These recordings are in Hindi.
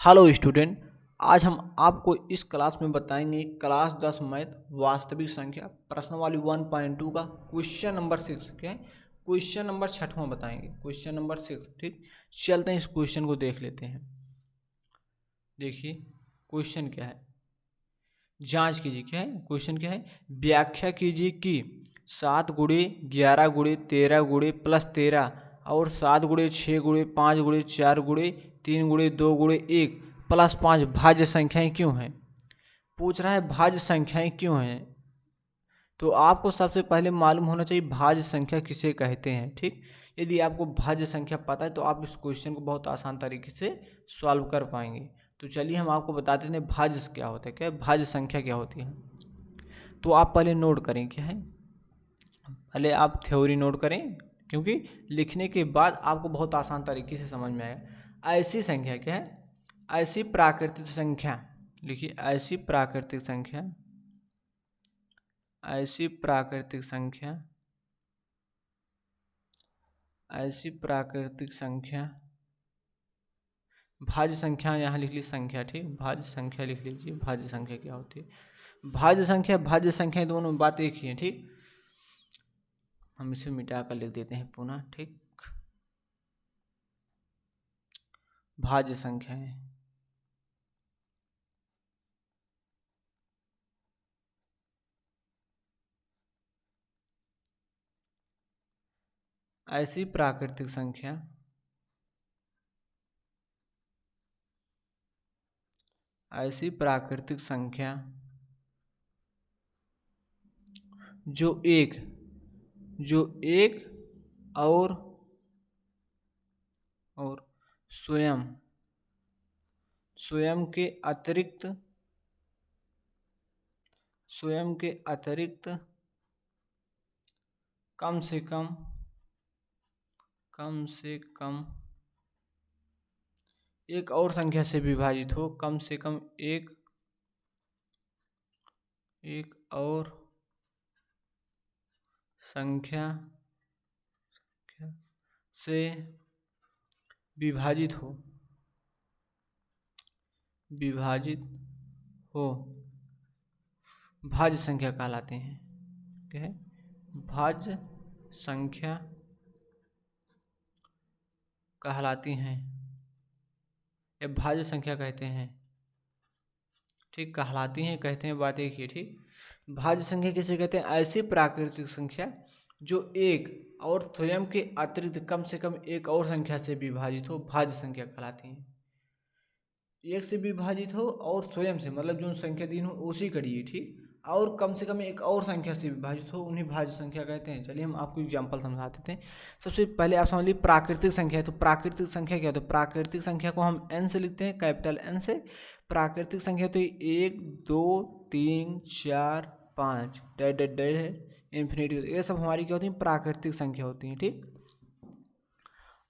हेलो स्टूडेंट, आज हम आपको इस क्लास में बताएंगे क्लास 10 मैथ वास्तविक संख्या प्रश्न वाली 1.2 का क्वेश्चन नंबर 6 क्या है। क्वेश्चन नंबर 6वां बताएंगे, क्वेश्चन नंबर 6। ठीक, चलते हैं इस क्वेश्चन को देख लेते हैं। देखिए क्वेश्चन क्या है, जांच कीजिए। क्या है क्वेश्चन, क्या है, व्याख्या कीजिए कि 7 गुणे 11 गुणे 13 गुणे प्लस 13 और 7 गुणे 6 गुणे 5 गुणे 4 गुणे 3 गुणे 2 गुणे 1 प्लस 5 भाज्य संख्याएं क्यों हैं। पूछ रहा है भाज्य संख्याएं क्यों हैं। तो आपको सबसे पहले मालूम होना चाहिए भाज्य संख्या किसे कहते हैं। ठीक, यदि आपको भाज्य संख्या पता है तो आप इस क्वेश्चन को बहुत आसान तरीके से सॉल्व कर पाएंगे। तो चलिए हम आपको बता देते हैं भाज्य क्या होता है, क्या भाज्य संख्या क्या होती है। तो आप पहले नोट करें, क्या है, पहले आप थ्योरी नोट करें, क्योंकि लिखने के बाद आपको बहुत आसान तरीके से समझ में आएगा। ऐसी संख्या क्या है, ऐसी प्राकृतिक संख्या, लिखिए ऐसी प्राकृतिक संख्या, ऐसी प्राकृतिक संख्या, ऐसी प्राकृतिक संख्या, भाज्य संख्या यहाँ लिख लीजिए संख्या। ठीक, भाज्य संख्या लिख लीजिए। भाज्य संख्या क्या होती है, भाज्य संख्या भाज्य संख्या दोनों बात एक ही है। ठीक, हम इसे मिटा कर लिख देते हैं पुनः। ठीक, भाज्य संख्या है, ऐसी प्राकृतिक संख्या, ऐसी प्राकृतिक संख्या जो एक और स्वयं स्वयं के अतिरिक्त कम से कम एक और संख्या से विभाजित हो, कम से कम एक और संख्या से विभाजित हो भाज्य संख्या कहलाते हैं। क्या है, भाज्य संख्या कहलाती हैं या भाज्य संख्या कहते हैं। ठीक, कहलाती हैं कहते हैं बात एक ही। ठीक, भाज्य संख्या किसे कहते हैं, ऐसी प्राकृतिक संख्या जो एक और स्वयं के अतिरिक्त कम से कम एक और संख्या से विभाजित हो, भाज्य संख्या कहलाती हैं। एक से विभाजित हो और स्वयं से मतलब जो संख्या दी हो उसी करिए। ठीक, और कम से कम एक और संख्या से विभाजित हो, उन्हें भाज्य संख्या कहते हैं। चलिए हम आपको एग्जांपल समझा देते हैं। सबसे पहले आप समझ लीजिए प्राकृतिक संख्या है। तो प्राकृतिक संख्या क्या होता है, प्राकृतिक संख्या को हम एन से लिखते हैं, कैपिटल एन से। प्राकृतिक संख्या तो 1 2 3 4 5 डेड डेड डेड है इन्फिनिटी, ये सब हमारी क्या होती है, प्राकृतिक संख्या होती है। ठीक,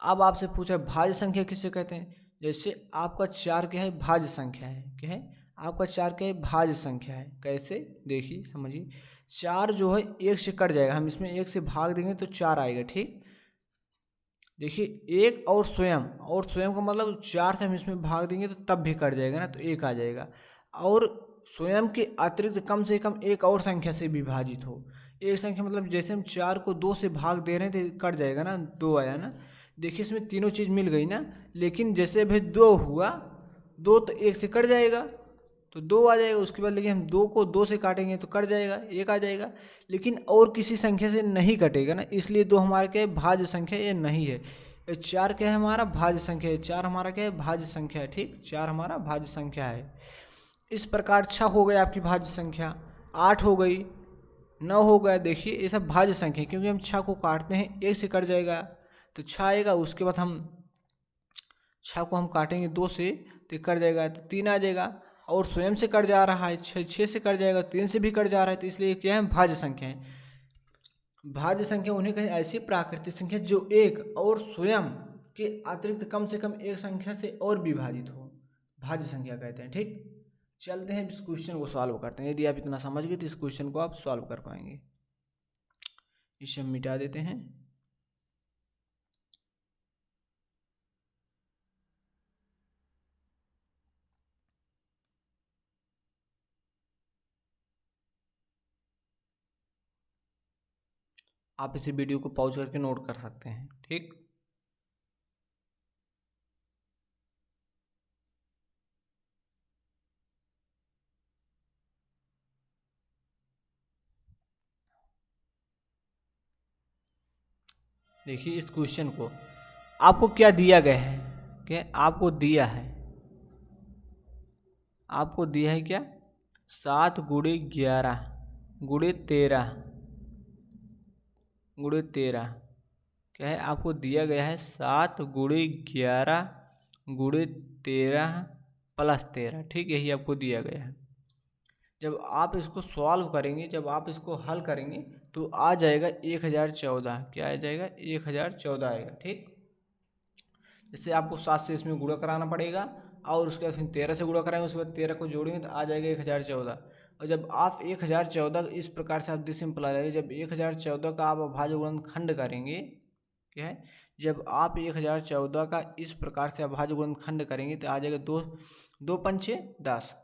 अब आपसे पूछा भाज्य संख्या किसे कहते हैं। जैसे आपका 4 क्या है, भाज्य संख्या है। क्या है, आपका 4 क्या है, भाज्य संख्या है। कैसे, देखिए समझिए, 4 जो है 1 से कट जाएगा, हम इसमें 1 से भाग देंगे तो 4 आएगा। ठीक, देखिए एक और स्वयं का मतलब 4 से हम इसमें भाग देंगे तो तब भी कट जाएगा ना, तो 1 आ जाएगा। और स्वयं के अतिरिक्त कम से कम एक और संख्या से विभाजित हो। एक संख्या मतलब जैसे हम 4 को 2 से भाग दे रहे हैं तो कट जाएगा ना, 2 आया ना। देखिए इसमें तीनों चीज़ मिल गई ना, लेकिन जैसे अभी 2 हुआ, 2 तो 1 से कट जाएगा तो 2 आ जाएगा। उसके बाद लेकिन हम 2 को 2 से काटेंगे तो कट जाएगा, 1 आ जाएगा। लेकिन और किसी संख्या से नहीं कटेगा ना, इसलिए 2 हमारे क्या है, भाज्य संख्या ये नहीं है। ये 4 क्या है, हमारा भाज्य संख्या है। 4 हमारा क्या है, भाज्य संख्या है। ठीक, 4 हमारा भाज्य संख्या है। इस प्रकार 6 हो गई आपकी भाज्य संख्या, 8 हो गई, 9 हो गया। देखिए ये सब भाज्य संख्या, क्योंकि हम 6 को काटते हैं 1 से कट जाएगा तो 6 आएगा। उसके बाद हम 6 को हम काटेंगे 2 से तो कट जाएगा तो 3 आ जाएगा। और स्वयं से कट जा रहा है, 6 से कट जाएगा, 3 से भी कट जा रहा है, तो इसलिए क्या है, भाज्य संख्या है। भाज्य संख्या उन्हें कहें ऐसी प्राकृतिक संख्या जो एक और स्वयं के अतिरिक्त कम से कम एक संख्या से और विभाजित हो, भाज्य संख्या कहते हैं। ठीक, चलते हैं इस क्वेश्चन को सॉल्व करते हैं। यदि आप इतना समझ गए तो इस क्वेश्चन को आप सॉल्व कर पाएंगे। इसे हम मिटा देते हैं। आप इसी वीडियो को पॉज करके नोट कर सकते हैं। ठीक, देखिए इस क्वेश्चन को आपको क्या दिया गया है, क्या आपको दिया है, आपको दिया है क्या 7 गुणे 11 गुणे 13 गुणे 13, क्या है आपको दिया गया है 7 गुणे 11 गुणे 13 प्लस 13। ठीक, यही आपको दिया गया है। जब आप इसको सॉल्व करेंगे, जब आप इसको हल करेंगे तो आ जाएगा 1014। क्या आ जाएगा 1014 आएगा। ठीक, जैसे आपको 7 से इसमें गुणा कराना पड़ेगा और उसके बाद फिर 13 से गुणा कराएंगे, उसके बाद 13 को जोड़ेंगे तो आ जाएगा 1014। और जब आप 1014 इस प्रकार से आप सिंपल आ जाएगा। जब 1014 का आप अभाज्य गुणनखंड करेंगे, क्या है, जब आप 1014 का इस प्रकार से अभाज्य गुणनखंड करेंगे तो आ जाएगा 2 पंचे 10।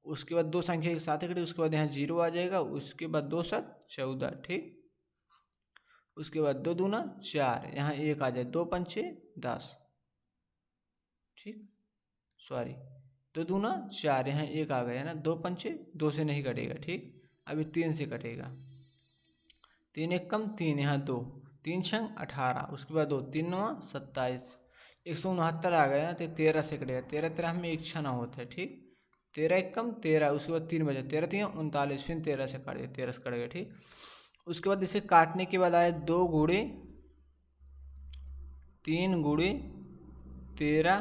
उसके बाद 2 संख्या के साथ करें, उसके बाद यहाँ 0 आ जाएगा, उसके बाद 2 7 14। ठीक, उसके बाद 2 दूना 4, यहाँ 1 आ जाए, 2 पंचे 10। ठीक, सॉरी 2 दूना 4, यहाँ 1 आ गया ना, 2 पंचे 2 से नहीं कटेगा। ठीक, अभी 3 से कटेगा, 3 एक कम 3, यहाँ 2, 3 छंग 18, उसके बाद 2 3 9 27, 169 आ गया ना, तो 13 से कटेगा, 13 13 में एक छना होता है। ठीक, 13 एक कम 13, उसके बाद 3 बचा, 13 3 39, फिर 13 से काट दिया, 13 से कट गया। ठीक, उसके बाद इसे काटने के बाद आया 2 गुणे 3 गुणे 13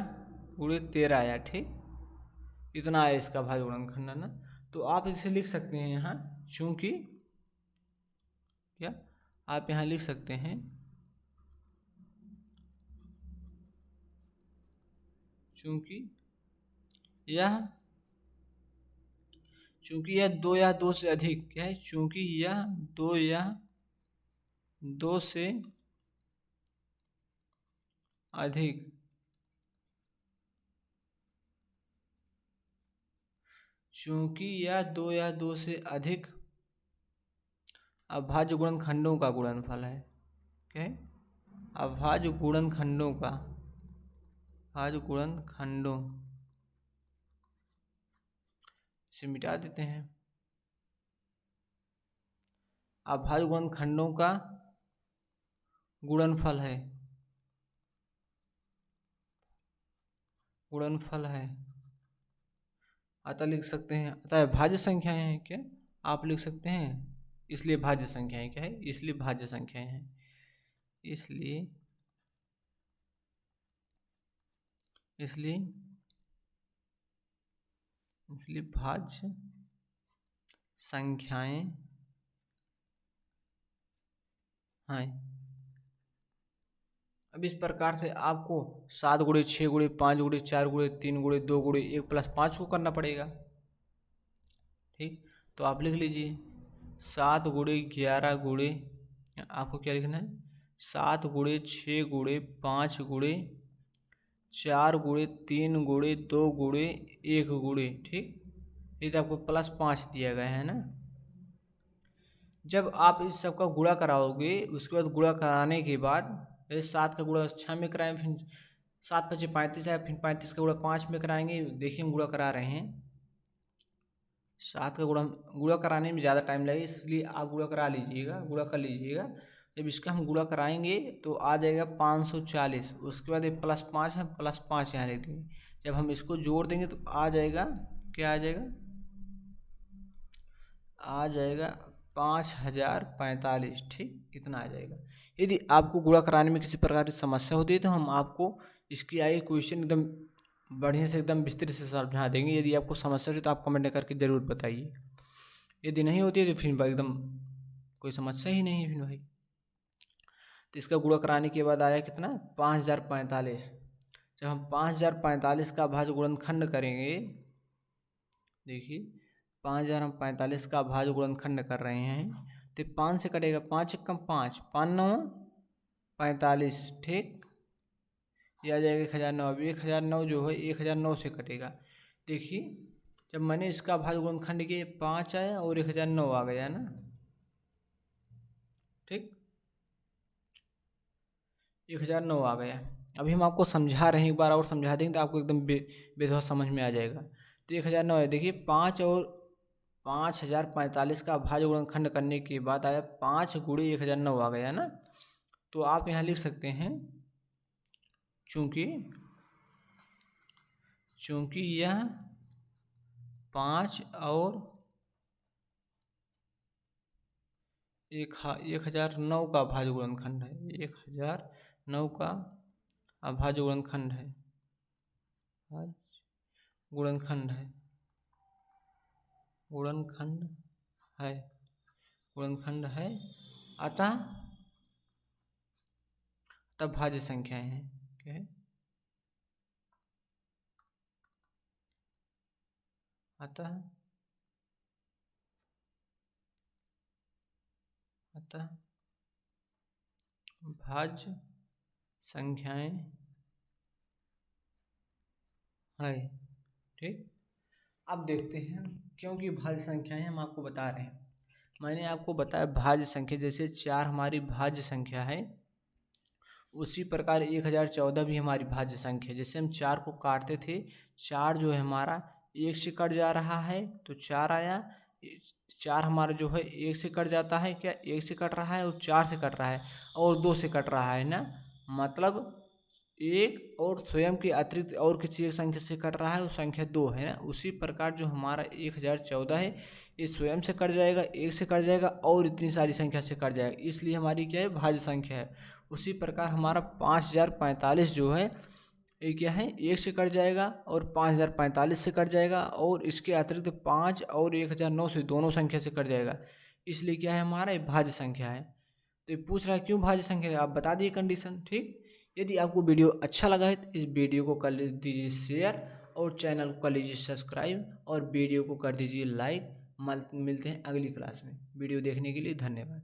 गुणे 13 आया। ठीक, इतना आया इसका भाज्य गुणनखंड ना। तो आप इसे लिख सकते हैं यहाँ, चूंकि क्या आप यहाँ लिख सकते हैं चूंकि यह 2 या 2 से अधिक, क्या है, चूंकि यह 2 या 2 से अधिक चूंकि यह 2 या 2 से अधिक अभाज्य गुणनखंडों का गुणनफल है। क्या है, अभाज्य गुणनखंडों का, अभाज्य गुणनखंडों, इसे मिटा देते हैं, अभाज्य गुणनखंडों का गुणनफल है, गुणनफल है। अतः लिख सकते हैं, अतः भाज्य संख्याएं हैं। क्या आप लिख सकते हैं, इसलिए भाज्य संख्याएं, क्या है, इसलिए भाज्य संख्याएं हैं, इसलिए इसलिए इसलिए भाज्य संख्याएं हैं। अब इस प्रकार से आपको 7 गुणे 6 गुणे 5 गुणे 4 गुणे 3 गुणे 2 गुणे 1 प्लस 5 को करना पड़ेगा। ठीक, तो आप लिख लीजिए 7 गुणे 11 गुणे, आपको क्या लिखना है, 7 गुणे 6 गुणे 5 गुणे 4 गुणे 3 गुणे 2 गुणे 1 गुणे। ठीक, ये तो आपको प्लस 5 दिया गया है ना। जब आप इस सब का गुणा कराओगे, उसके बाद गुणा कराने के बाद जैसे 7 का गुणा 6 में कराएं, फिर 7 5 35 है, फिर 35 का गुणा 5 में कराएंगे। देखिए हम गुणा करा रहे हैं, 7 का गुणा कराने में ज़्यादा टाइम लगेगा, इसलिए आप गुणा करा लीजिएगा, गुणा कर लीजिएगा। जब इसका हम गुणा कराएंगे तो आ जाएगा 540, उसके बाद ये प्लस 5 है, प्लस 5 यहाँ लिख देंगे। जब हम इसको जोड़ देंगे तो आ जाएगा, क्या आ जाएगा, आ जाएगा 5045। ठीक, इतना आ जाएगा। यदि आपको गुणा कराने में किसी प्रकार की समस्या होती है तो हम आपको इसकी आगे क्वेश्चन एकदम बढ़िया से एकदम विस्तृत से समझा देंगे। यदि आपको समस्या होती है तो आप कमेंट करके ज़रूर बताइए। यदि नहीं होती है तो फिर एकदम कोई समस्या ही नहीं है फिर भाई। तो इसका गुणा कराने के बाद आया कितना, 5045। जब हम 5045 का भाज्य गुणनखंड करेंगे, देखिए 5045 का भाज्य गुणनखंड कर रहे हैं तो 5 से कटेगा, 5 एक कम 5, 5 9 45। ठीक, यह आ जाएगा 1009। अब 1009 जो है 1009 से कटेगा। देखिए जब मैंने इसका भाज्य गुणनखंड किया 5 आया और 1009 आ गया ना। ठीक, 1009 आ गया। अभी हम आपको समझा रहे हैं, एक बार और समझा देंगे तो आपको एकदम बेधवा समझ में आ जाएगा। तो 1009 है, देखिए 5 और 5045 का भाज्य गुणनखंड करने के बाद आया 5 गुणे 1009 आ गया ना। तो आप यहाँ लिख सकते हैं चूंकि यह 5 और 1009 का अभाज्य गुणनखंड है। 1009 का अभाज्य गुणनखंड है, गुणनखंड है, गुणनखंड है, गुणनखंड है। अतः तब भाज्य संख्याएं हैं। क्या है? अतः भाज्य संख्याएं है। ठीक, अब देखते हैं क्योंकि भाज्य संख्याएं हम आपको बता रहे हैं। मैंने आपको बताया भाज्य संख्या, जैसे 4 हमारी भाज्य संख्या है, उसी प्रकार 1014 भी हमारी भाज्य संख्या है। जैसे हम 4 को काटते थे, 4 जो है हमारा 1 से कट जा रहा है तो 4 आया। 4 हमारा जो है 1 से कट जाता है, क्या 1 से कट रहा है और 4 से कट रहा है और 2 से कट रहा है ना, मतलब 1 और स्वयं के अतिरिक्त और किसी एक संख्या से कट रहा है, वो संख्या 2 है ना। उसी प्रकार जो हमारा 1014 है, ये स्वयं से कट जाएगा, 1 से कट जाएगा और इतनी सारी संख्या से कट जाएगा, इसलिए हमारी क्या है, भाज्य संख्या है। उसी प्रकार हमारा 5045 जो है ये क्या है, 1 से कट जाएगा और 5045 से कट जाएगा और इसके अतिरिक्त 5 और 1009 से दोनों संख्या से कट जाएगा, इसलिए क्या है, हमारा ये भाज्य संख्या है। तो ये पूछ रहा है क्यों भाज्य संख्या है, आप बता दिए कंडीशन। ठीक, यदि आपको वीडियो अच्छा लगा है तो इस वीडियो को कर दीजिए शेयर और चैनल को कर लीजिए सब्सक्राइब और वीडियो को कर दीजिए लाइक। मिलते हैं अगली क्लास में। वीडियो देखने के लिए धन्यवाद।